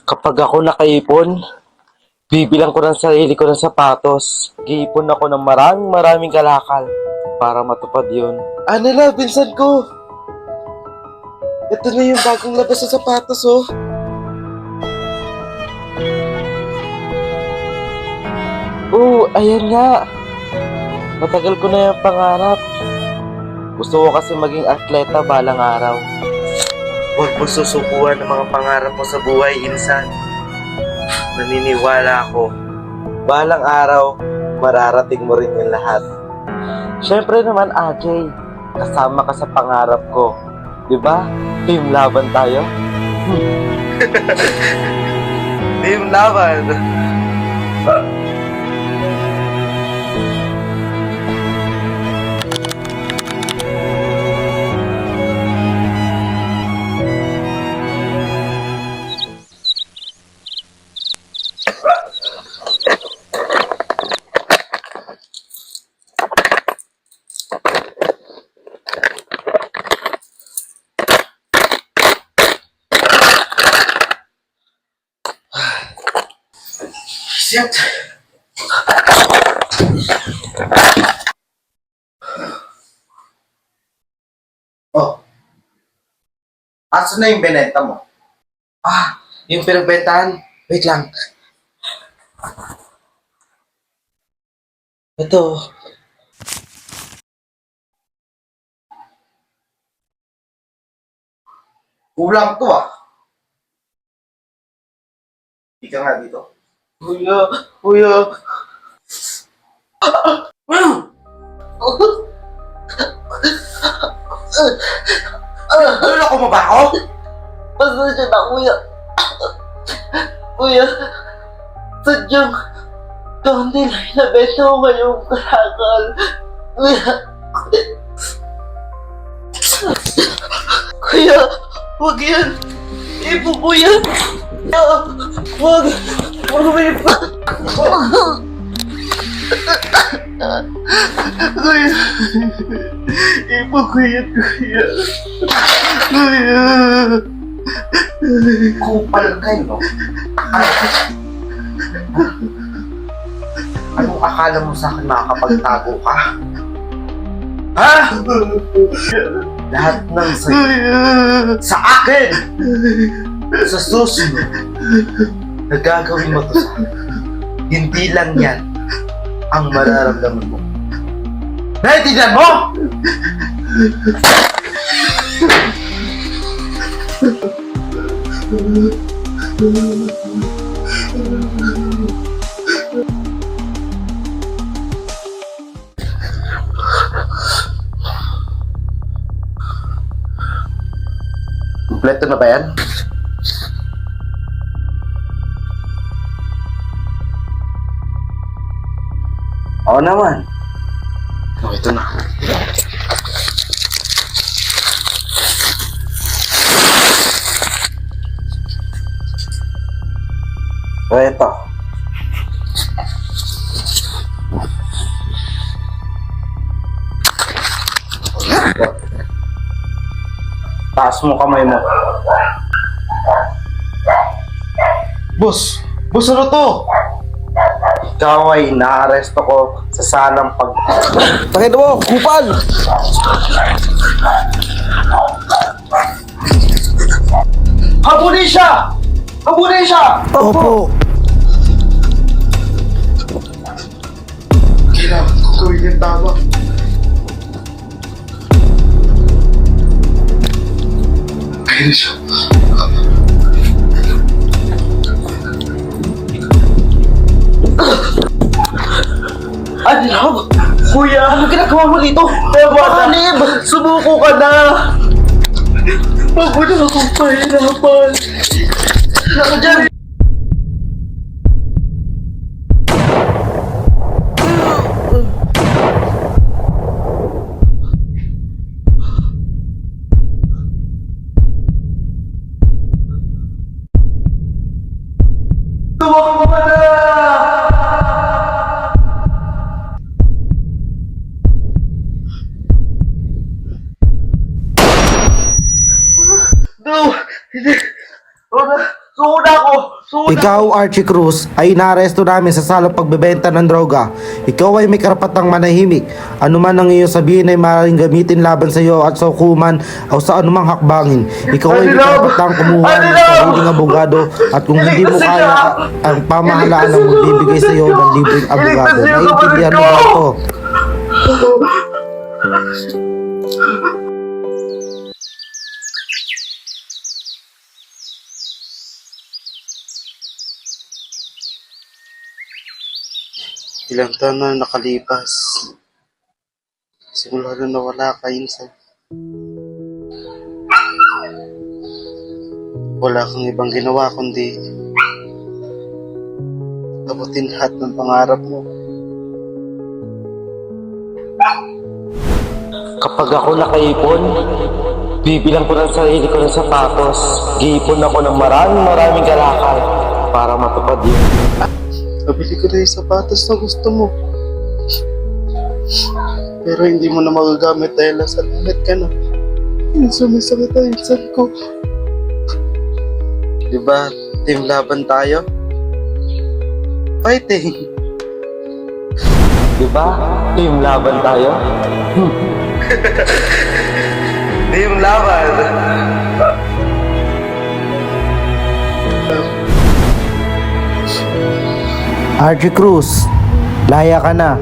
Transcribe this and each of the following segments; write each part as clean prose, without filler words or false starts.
Kapag ako nakaipon, bibilang ko ng sarili ko ng sapatos. Giipon ako ng maraming kalakal para matupad yun. Ano na, pinsan ko? Ito na yung bagong labas sa sapatos, oh. Oo, ayan nga. Matagal ko na yung pangarap. Gusto ko kasi maging atleta balang araw. Huwag mo susubuan ng mga pangarap mo sa buhay, insan. Naniniwala ako. Balang araw, mararating mo rin yung lahat. Siyempre naman, AJ, kasama ka sa pangarap ko. Diba? Team laban tayo? Team laban! Shit! Oh, asan na yung binenta mo? Yung pinagbentahan? Wait lang. Ito. Kulang to ah. Ika nga dito. Kuya. Lolo ko mo ba ako? Pasensya na, kuya. Kuya, sadyang konti lang nabeso ko ngayong kalakal. Kuya. Kuya, huwag yan. Ipo po yan. Huwag. Huwag mo ipo. Kuya. Ipo ko yan, kuya. Kuya. Kupal kayo, no? Anong akala mo sa akin makakapagtago ka? Ha? Lahat ng sa akin! Sa susunod, nagagawin mo to sa akin. Hindi lang yan ang mararamdaman mo. Naintindihan mo? Kompleto na ba yan? Oo naman. Oh, ito na. O, ito. Taas mo kamay mo. Boss! Boss, ano to? Ikaw ay naaresto ko sa salang pag... Takit mo! Kupal! Habulin siya! Habulin siya! Opo. Kailangan ko gawin yung tama. Ayun siya. Adlab! Kuya! Ano ginagawa mo dito? Panib! Sumuko ka na! Ako na akong pahirapan! Ako dyan! Tuwag mo na! No! Hindi! Huwag na! Suuna ako! Suuna! Ikaw, Archie Cruz, ay inaaresto namin sa salang pagbebenta ng droga. Ikaw ay may karapatang manahimik. Ano man ang iyong sabihin ay maaaring gamitin laban sa iyo at sa hukuman o sa anumang hakbangin. Ikaw ay may karapatang kumuha ng sariling abogado at kung hindi mo kaya, ang pamahalaan ang magbibigay sa iyo ng libreng abogado. Naiintindihan mo ba ito? Ilang taon na nakalipas. Simula na nawala ka, Insan. Wala kang ibang ginawa kundi abutin lahat ng pangarap mo. Kapag ako nakaipon, bibilang ko ng sarili ko ng sapatos. Giipon ako ng maraming kalakal para matupad yun. Nabili ko na yung sapatos na gusto mo. Pero hindi mo na magagamit dahil nasa langit ka na. Sumisakit ang insan ko. Diba, team laban tayo? Fighting! Diba? Team laban tayo? Team laban! Archie Cruz, laya ka na.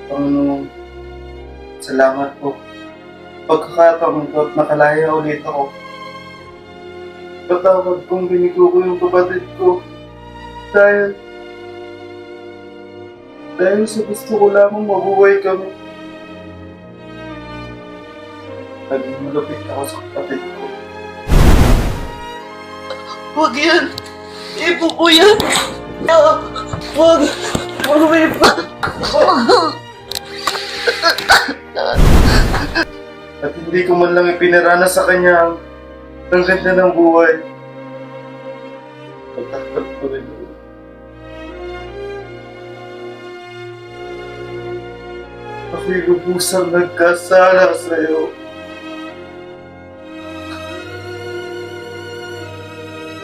Panginoon, salamat po. Pagkakataon ko at nakalaya ulit ako. Patawad kong binigo ko yung kapatid ko. Dahil sa gusto ko lamang mabuhay kami. Naging malapit ako sa kapatid ko. Huwag yan! Ipo po yan! Huwag! Huwag may pa! At hindi ko man lang ipinarana sa kanya ang ganda ng buhay. Pagtakat ko rin. Ako'y lubusang nagkasala sa iyo.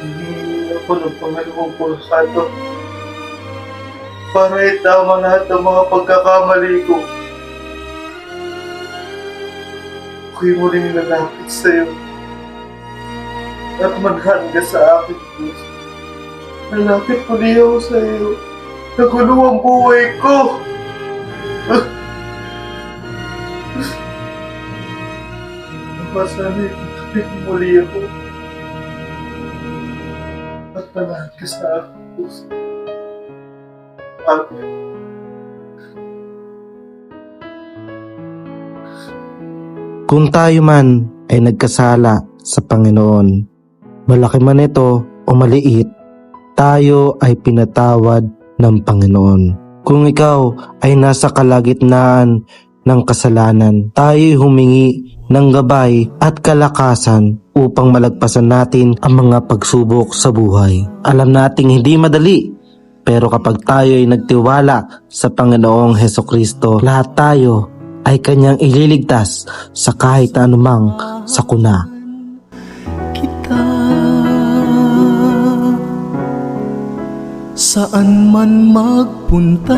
Hindi ako ng pangalawang pagkato para itama lahat ng mga pagkakamali ko. Ako'y muling nalapit sa iyo at manhan ka sa akin, Diyos. Nalapit ko niyo sa iyo. Nagulo ang buhay ko. Napasanay kapit muli ako at manhan ka sa akin, Diyos. Amen. Kung tayo man ay nagkasala sa Panginoon, malaki man ito o maliit, tayo ay pinatawad ng Panginoon. Kung ikaw ay nasa kalagitnaan ng kasalanan, tayo'y humingi ng gabay at kalakasan upang malagpasan natin ang mga pagsubok sa buhay. Alam nating hindi madali, pero kapag tayo ay nagtiwala sa Panginoong Hesukristo, lahat tayo ay kanyang ililigtas sa kahit anumang sakuna. Kita saan man magpunta,